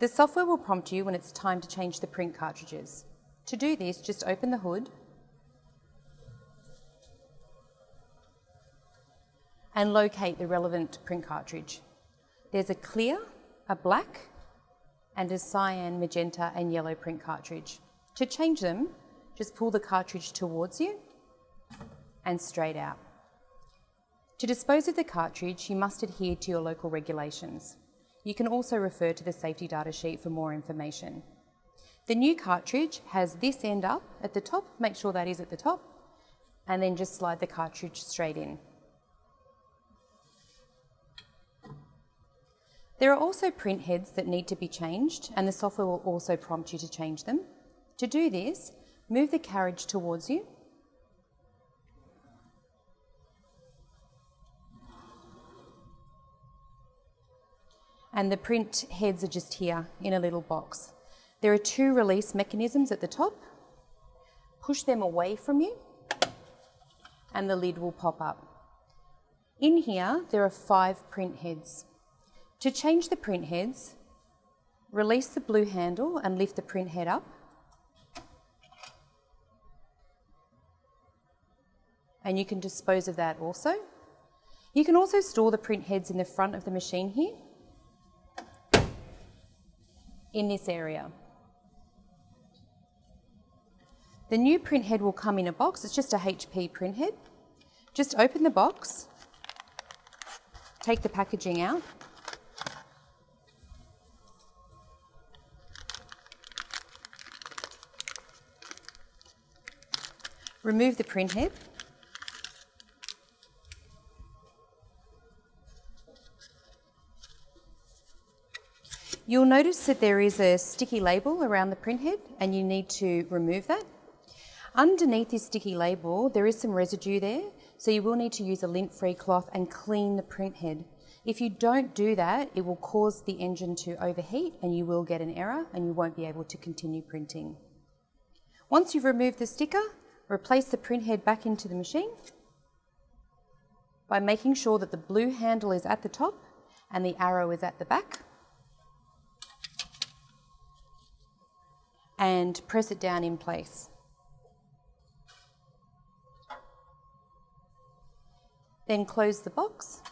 The software will prompt you when it's time to change the print cartridges. To do this, just open the hood and locate the relevant print cartridge. There's a clear, a black, and a cyan, magenta and yellow print cartridge. To change them, just pull the cartridge towards you and straight out. To dispose of the cartridge, you must adhere to your local regulations. You can also refer to the safety data sheet for more information. The new cartridge has this end up at the top, make sure that is at the top, and then just slide the cartridge straight in. There are also print heads that need to be changed, and the software will also prompt you to change them. To do this, move the carriage towards you and the print heads are just here in a little box. There are two release mechanisms at the top. Push them away from you and the lid will pop up. In here, there are 5 print heads. To change the print heads, release the blue handle and lift the print head up. And you can dispose of that also. You can also store the print heads in the front of the machine here, in this area. The new print head will come in a box. It's just a HP print head. Just open the box, take the packaging out, remove the print head, you'll notice that there is a sticky label around the print head and you need to remove that. Underneath this sticky label, there is some residue there, so you will need to use a lint-free cloth and clean the print head. If you don't do that, it will cause the engine to overheat and you will get an error and you won't be able to continue printing. Once you've removed the sticker, replace the print head back into the machine by making sure that the blue handle is at the top and the arrow is at the back. And press it down in place. Then close the box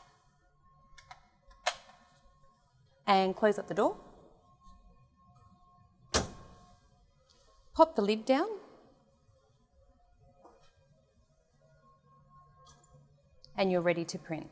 and close up the door. Pop the lid down and you're ready to print.